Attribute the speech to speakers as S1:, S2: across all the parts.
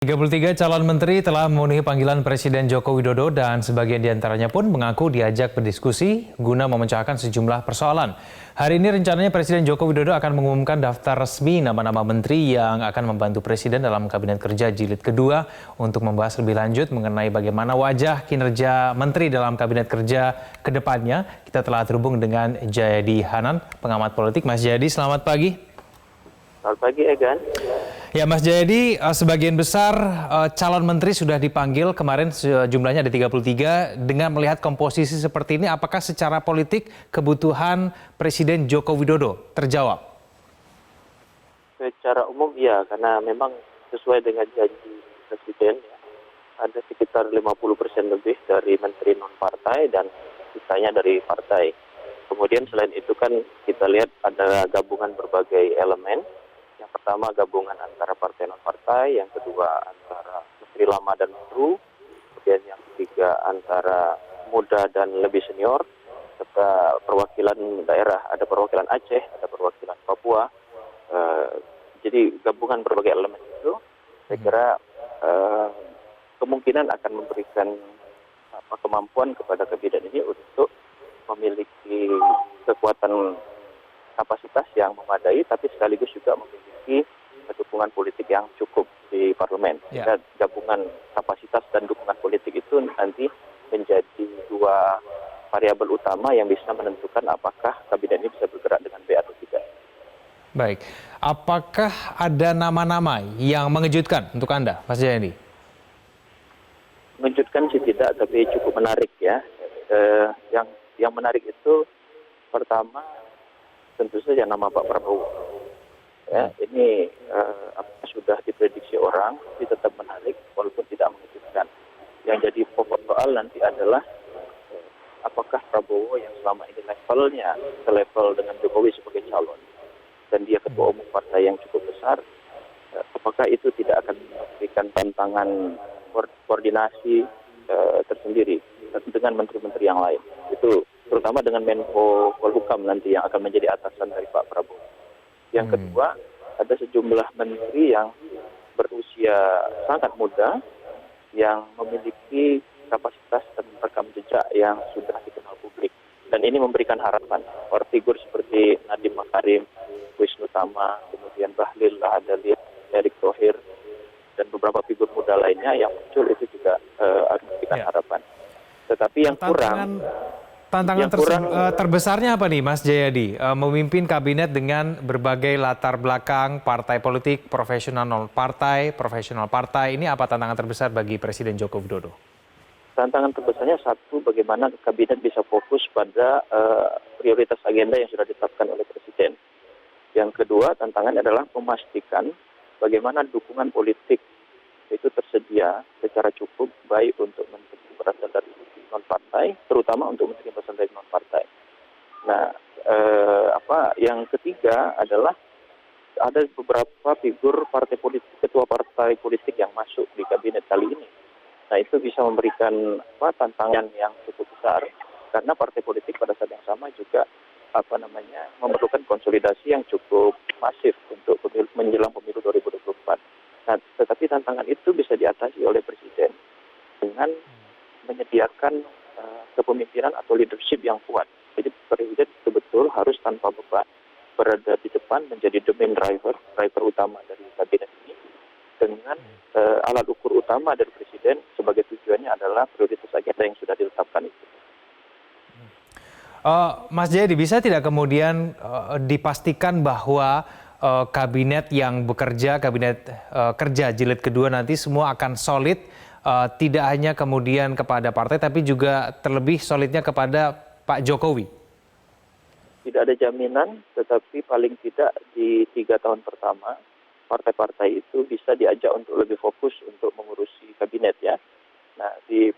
S1: 33 calon menteri telah memenuhi panggilan Presiden Joko Widodo dan sebagian diantaranya pun mengaku diajak berdiskusi guna memecahkan sejumlah persoalan. Hari ini rencananya Presiden Joko Widodo akan mengumumkan daftar resmi nama-nama menteri yang akan membantu Presiden dalam Kabinet Kerja Jilid Kedua untuk membahas lebih lanjut mengenai bagaimana wajah kinerja menteri dalam Kabinet Kerja ke depannya. Kita telah terhubung dengan Jayadi Hanan, pengamat politik. Mas Jayadi, selamat pagi.
S2: Selamat pagi, Egan.
S1: Ya, Mas Jayadi, sebagian besar calon menteri sudah dipanggil kemarin, jumlahnya ada 33. Dengan melihat komposisi seperti ini, apakah secara politik kebutuhan Presiden Joko Widodo terjawab?
S2: Secara umum ya, karena memang sesuai dengan janji Presiden, ya, ada sekitar 50% lebih dari menteri non-partai dan sisanya dari partai. Kemudian selain itu kan kita lihat ada gabungan berbagai elemen. Yang pertama gabungan antara partai non-partai, yang kedua antara menteri lama dan baru, kemudian yang ketiga antara muda dan lebih senior, serta perwakilan daerah, ada perwakilan Aceh, ada perwakilan Papua. Jadi gabungan berbagai elemen itu, saya kira kemungkinan akan memberikan kemampuan kepada kabinet ini untuk memiliki kekuatan kapasitas yang memadai, tapi sekaligus juga memiliki dukungan politik yang cukup di parlemen. Dan gabungan kapasitas dan dukungan politik itu nanti menjadi dua variabel utama yang bisa menentukan apakah kabinet ini bisa bergerak dengan baik atau tidak.
S1: Baik, apakah ada nama-nama yang mengejutkan untuk Anda, Mas Jayadi?
S2: Mengejutkan sih tidak, tapi cukup menarik ya. Yang menarik itu pertama tentu saja nama Pak Prabowo. Ya, ini sudah diprediksi orang, tapi tetap menarik walaupun tidak mengejutkan. Yang jadi pokok soal nanti adalah apakah Prabowo yang selama ini levelnya selevel dengan Jokowi sebagai calon dan dia ketua umum partai yang cukup besar, apakah itu tidak akan memberikan tantangan koordinasi tersendiri dengan menteri-menteri yang lain. Itu terutama dengan Menko Polhukam nanti yang akan menjadi atasan dari Pak Prabowo. Yang kedua, ada sejumlah menteri yang berusia sangat muda, yang memiliki kapasitas dan rekam jejak yang sudah dikenal publik. Dan ini memberikan harapan. Figur seperti Nadiem Makarim, Wisnu Tama, kemudian Bahlil Lahadalia, Erick Thohir, dan beberapa figur muda lainnya yang muncul itu juga akan memberikan harapan. Tetapi yang
S1: Tantangan terbesarnya apa nih, Mas Jayadi? Memimpin kabinet dengan berbagai latar belakang partai politik, profesional partai. Ini apa tantangan terbesar bagi Presiden Joko Widodo?
S2: Tantangan terbesarnya satu, bagaimana kabinet bisa fokus pada prioritas agenda yang sudah ditetapkan oleh Presiden. Yang kedua, tantangan adalah memastikan bagaimana dukungan politik itu tersedia secara cukup, baik untuk menteri berasal dari non-partai, terutama untuk menteri berasal dari non-partai. Nah, yang ketiga adalah ada beberapa figur partai politik, ketua partai politik yang masuk di kabinet kali ini. Nah, itu bisa memberikan tantangan yang cukup besar, karena partai politik pada saat yang sama juga memerlukan konsolidasi yang cukup masif untuk menjelang pemilu 2024. Nah, tetapi tantangan itu bisa diatasi oleh Presiden dengan menyediakan kepemimpinan atau leadership yang kuat. Jadi Presiden betul-betul harus tanpa beban berada di depan, menjadi the main driver utama dari kabinet ini, dengan alat ukur utama dari Presiden sebagai tujuannya adalah prioritas agenda yang sudah ditetapkan itu.
S1: Mas Jayadi, bisa tidak kemudian dipastikan bahwa kabinet yang bekerja, kabinet kerja jilid kedua nanti semua akan solid, tidak hanya kemudian kepada partai, tapi juga terlebih solidnya kepada Pak Jokowi?
S2: Tidak ada jaminan, tetapi paling tidak di 3 tahun pertama, partai-partai itu bisa diajak untuk lebih fokus untuk mengurusi kabinet ya. Nah, di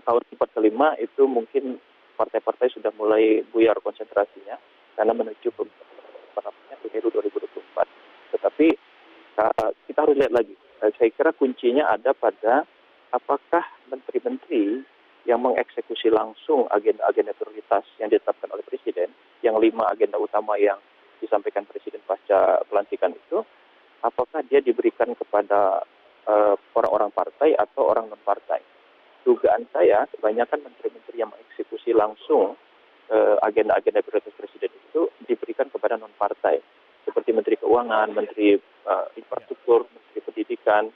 S2: tahun 4 ke 5 itu mungkin partai-partai sudah mulai buyar konsentrasinya karena menuju pemilu 2024. Tetapi kita harus lihat lagi. Saya kira kuncinya ada pada apakah menteri-menteri yang mengeksekusi langsung agenda-agenda prioritas yang ditetapkan oleh Presiden, yang 5 agenda utama yang disampaikan Presiden pasca pelantikan itu, apakah dia diberikan kepada orang-orang partai atau orang non-partai. Dugaan saya kebanyakan menteri-menteri yang mengeksekusi langsung agenda-agenda prioritas presiden itu diberikan kepada non-partai. Seperti Menteri Keuangan, Menteri Infrastruktur, Menteri Pendidikan,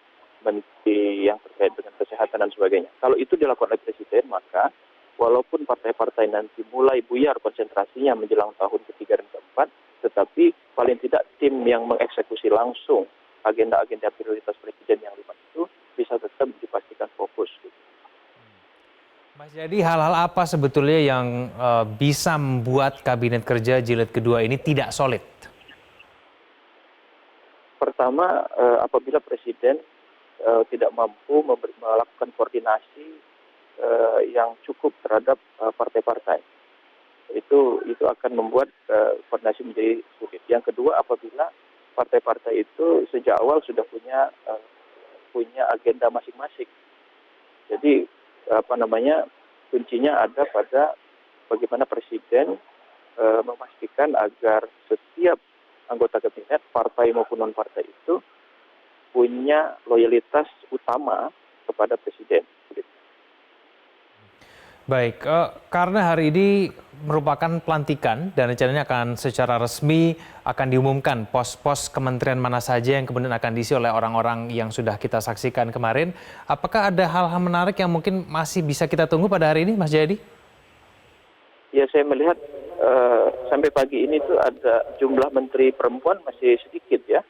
S2: Menteri yang terkait dengan kesehatan dan sebagainya. Kalau itu dilakukan oleh presiden, maka walaupun partai-partai nanti mulai buyar konsentrasinya menjelang tahun ketiga dan keempat, tetapi paling tidak tim yang mengeksekusi langsung agenda-agenda prioritas presiden yang 5 itu bisa tetap dipastikan fokus.
S1: Mas Jayadi, hal-hal apa sebetulnya yang bisa membuat kabinet kerja jilid kedua ini tidak solid?
S2: Pertama, apabila presiden tidak mampu melakukan koordinasi yang cukup terhadap partai-partai, itu akan membuat koordinasi menjadi sulit. Yang kedua, apabila partai-partai itu sejak awal sudah punya agenda masing-masing. Jadi kuncinya ada pada bagaimana presiden memastikan agar setiap anggota kabinet, partai maupun non-partai itu punya loyalitas utama kepada presiden.
S1: Baik, karena hari ini merupakan pelantikan dan rencananya akan secara resmi akan diumumkan pos-pos kementerian mana saja yang kemudian akan diisi oleh orang-orang yang sudah kita saksikan kemarin. Apakah ada hal-hal menarik yang mungkin masih bisa kita tunggu pada hari ini, Mas Jayadi?
S2: Ya, saya melihat sampai pagi ini tuh ada jumlah menteri perempuan masih sedikit ya.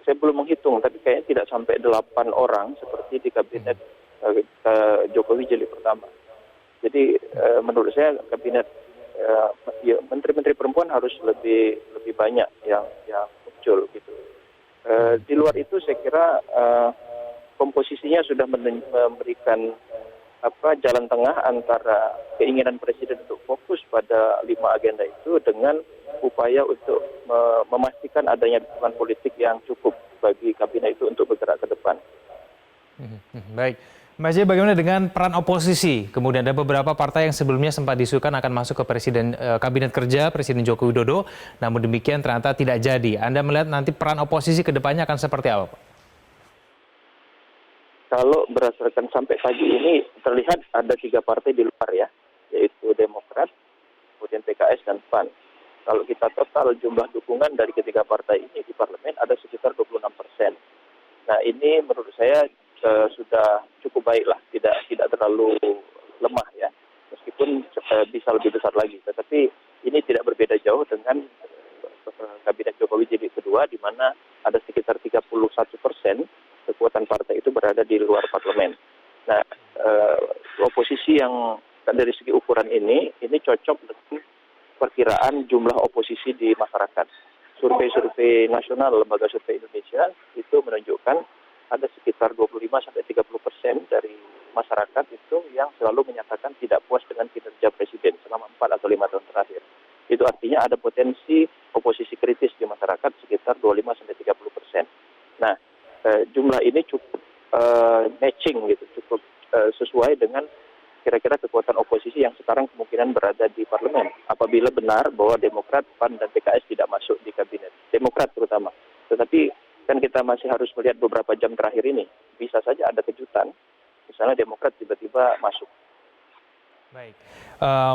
S2: Saya belum menghitung, tapi kayaknya tidak sampai 8 orang seperti di kabinet Jokowi jilid pertama. Jadi menurut saya kabinet menteri-menteri perempuan harus lebih banyak yang muncul gitu. Di luar itu saya kira komposisinya sudah memberikan jalan tengah antara keinginan presiden untuk fokus pada 5 agenda itu dengan upaya untuk memastikan adanya dukungan politik yang cukup bagi kabinet itu untuk bergerak ke depan.
S1: Baik. Mas Jayadi, bagaimana dengan peran oposisi? Kemudian ada beberapa partai yang sebelumnya sempat diisukan akan masuk ke kabinet kerja Presiden Joko Widodo, namun demikian ternyata tidak jadi. Anda melihat nanti peran oposisi ke depannya akan seperti apa, Pak?
S2: Kalau berdasarkan sampai pagi ini terlihat ada 3 partai di luar ya, yaitu Demokrat, kemudian PKS dan PAN. Kalau kita total jumlah dukungan dari ketiga partai ini di parlemen ada sekitar 26%. Nah ini menurut saya sudah cukup baik lah, tidak terlalu lemah ya, meskipun bisa lebih besar lagi. Tetapi ini tidak berbeda jauh dengan kabinet Jokowi jilid kedua, di mana ada sekitar 31% kekuatan partai itu berada di luar parlemen. Nah, oposisi yang dari segi ukuran ini cocok dengan perkiraan jumlah oposisi di masyarakat. Survei-survei nasional Lembaga Survei Indonesia itu menunjukkan ada sekitar 25-30% dari masyarakat itu yang selalu menyatakan tidak puas dengan kinerja presiden selama 4 atau 5 tahun terakhir. Itu artinya ada potensi oposisi kritis di masyarakat sekitar 25-30%. Nah, jumlah ini cukup matching gitu, cukup sesuai dengan kira-kira kekuatan oposisi yang sekarang kemungkinan berada di parlemen. Apabila benar bahwa Demokrat, PAN, dan PKS tidak masuk di kabinet, Demokrat terutama. Tetapi kan kita masih harus melihat beberapa jam terakhir ini. Bisa saja ada kejutan, misalnya Demokrat tiba-tiba masuk.
S1: Baik,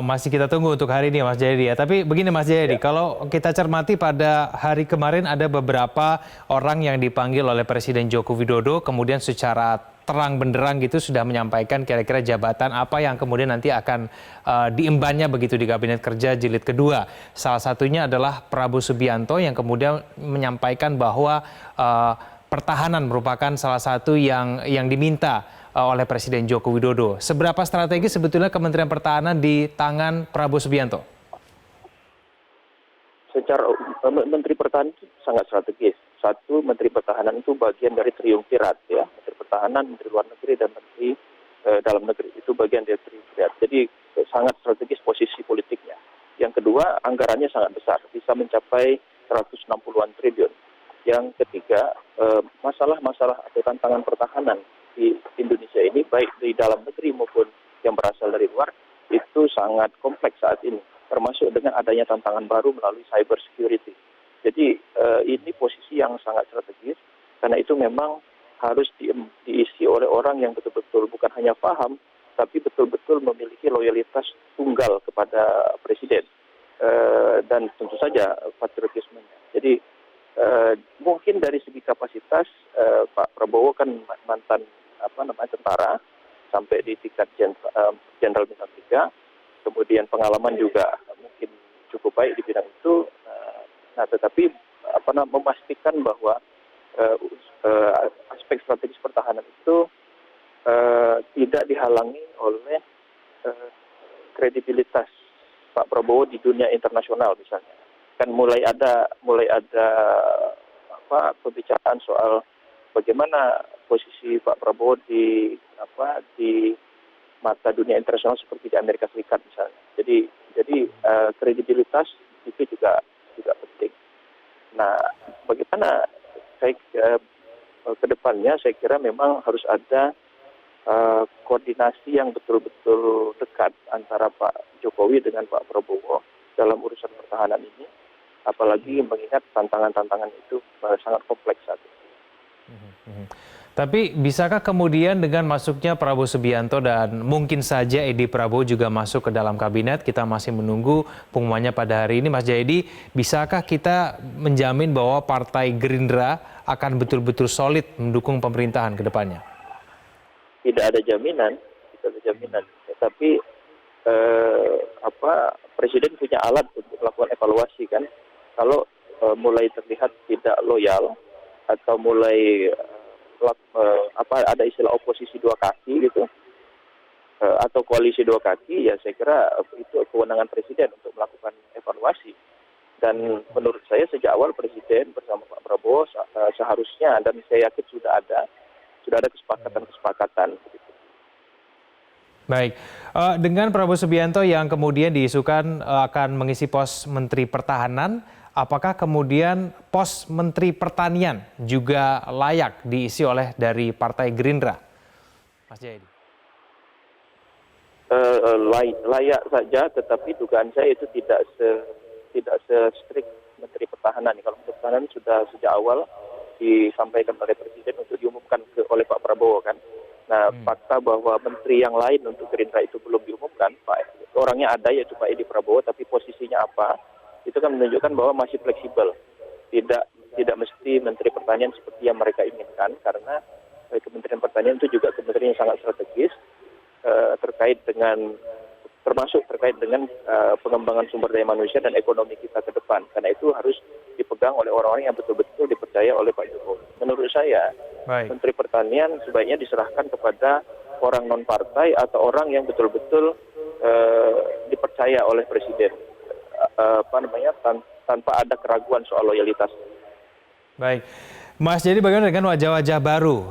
S1: masih kita tunggu untuk hari ini Mas Jayadi ya. Tapi begini Mas Jayadi, kalau kita cermati pada hari kemarin ada beberapa orang yang dipanggil oleh Presiden Joko Widodo, kemudian secara terang benderang gitu sudah menyampaikan kira-kira jabatan apa yang kemudian nanti akan diembannya begitu di kabinet kerja jilid kedua. Salah satunya adalah Prabowo Subianto yang kemudian menyampaikan bahwa pertahanan merupakan salah satu yang diminta oleh Presiden Joko Widodo. Seberapa strategis sebetulnya Kementerian Pertahanan di tangan Prabowo Subianto?
S2: Secara Menteri Pertahanan itu sangat strategis. Satu, Menteri Pertahanan itu bagian dari triumvirat ya. Menteri Pertahanan, Menteri Luar Negeri, dan Menteri Dalam Negeri. Itu bagian dari triumvirat. Jadi sangat strategis posisi politiknya. Yang kedua, anggarannya sangat besar. Bisa mencapai 160-an triliun. Yang ketiga, masalah-masalah atau tantangan pertahanan di Indonesia ini, baik di dalam negeri maupun yang berasal dari luar, itu sangat kompleks saat ini. Termasuk dengan adanya tantangan baru melalui cyber security. Jadi ini posisi yang sangat strategis, karena itu memang harus diisi oleh orang yang betul-betul bukan hanya paham, tapi betul-betul memiliki loyalitas tunggal kepada Presiden. Dan tentu saja patriotismenya. Jadi mungkin dari segi kapasitas Pak Prabowo kan mantan tentara sampai di tingkat jenderal bintang 3, kemudian pengalaman juga mungkin cukup baik di bidang itu. Nah, tetapi memastikan bahwa aspek strategis pertahanan itu tidak dihalangi oleh kredibilitas Pak Prabowo di dunia internasional misalnya. Kan mulai ada pembicaraan soal bagaimana posisi Pak Prabowo di mata dunia internasional seperti di Amerika Serikat misalnya. Jadi kredibilitas itu juga penting. Nah, bagaimana ke depannya saya kira memang harus ada koordinasi yang betul-betul dekat antara Pak Jokowi dengan Pak Prabowo dalam urusan pertahanan ini, apalagi mengingat tantangan-tantangan itu sangat kompleks saat ini.
S1: Tapi bisakah kemudian dengan masuknya Prabowo Subianto dan mungkin saja Edi Prabowo juga masuk ke dalam kabinet, kita masih menunggu pengumumannya pada hari ini, Mas Jayadi, bisakah kita menjamin bahwa Partai Gerindra akan betul-betul solid mendukung pemerintahan ke depannya?
S2: Tidak ada jaminan. Tapi Presiden punya alat untuk melakukan evaluasi kan. Kalau mulai terlihat tidak loyal atau mulai ada istilah oposisi dua kaki gitu, atau koalisi dua kaki, ya saya kira itu kewenangan Presiden untuk melakukan evaluasi. Dan menurut saya sejak awal Presiden bersama Pak Prabowo seharusnya, dan saya yakin sudah ada kesepakatan.
S1: Baik, dengan Prabowo Subianto yang kemudian diisukan akan mengisi pos Menteri Pertahanan, apakah kemudian pos Menteri Pertanian juga layak diisi oleh dari Partai Gerindra, Mas Jayadi?
S2: Layak saja, tetapi dugaan saya itu tidak se-strict Menteri Pertahanan. Kalau Menteri Pertahanan sudah sejak awal disampaikan oleh Presiden untuk diumumkan oleh Pak Prabowo kan. Nah, fakta bahwa menteri yang lain untuk Gerindra itu belum diumumkan, orangnya ada yaitu Pak Edi Prabowo, tapi posisinya apa, itu kan menunjukkan bahwa masih fleksibel. Tidak mesti Menteri Pertanian seperti yang mereka inginkan, karena Kementerian Pertanian itu juga kementerian yang sangat strategis, termasuk terkait dengan pengembangan sumber daya manusia dan ekonomi kita ke depan. Karena itu harus dipegang oleh orang-orang yang betul-betul dipercaya oleh Pak Jokowi. Menurut saya, Menteri Pertanian sebaiknya diserahkan kepada orang non-partai atau orang yang betul-betul dipercaya oleh Presiden, tanpa ada keraguan soal loyalitas.
S1: Baik. Mas, jadi bagaimana dengan wajah-wajah baru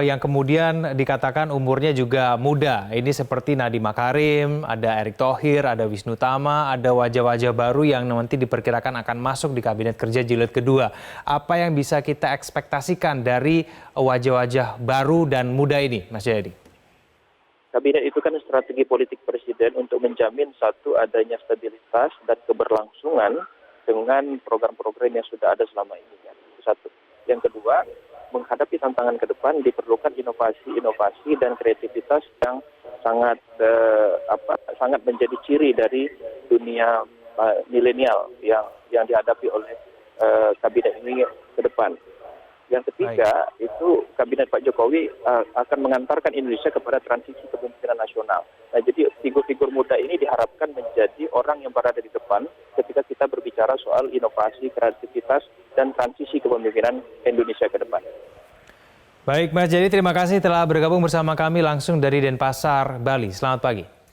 S1: yang kemudian dikatakan umurnya juga muda? Ini seperti Nadiem Makarim, ada Erick Thohir, ada Wisnu Tama, ada wajah-wajah baru yang nanti diperkirakan akan masuk di Kabinet Kerja Jilid Kedua. Apa yang bisa kita ekspektasikan dari wajah-wajah baru dan muda ini, Mas Jayadi?
S2: Kabinet itu kan strategi politik Presiden untuk menjamin satu, adanya stabilitas dan keberlangsungan dengan program-program yang sudah ada selama ini. Kan? Satu. Yang kedua, menghadapi tantangan ke depan diperlukan inovasi dan kreativitas yang sangat menjadi ciri dari dunia milenial yang dihadapi oleh kabinet ini ke depan. Yang ketiga, itu kabinet Pak Jokowi akan mengantarkan Indonesia kepada transisi kepemimpinan nasional. Nah, jadi figur-figur muda ini diharapkan menjadi orang yang berada di depan ketika kita berbicara soal inovasi, kreativitas, dan transisi kepemimpinan Indonesia ke depan.
S1: Baik, Mas Jayadi, terima kasih telah bergabung bersama kami langsung dari Denpasar, Bali. Selamat pagi.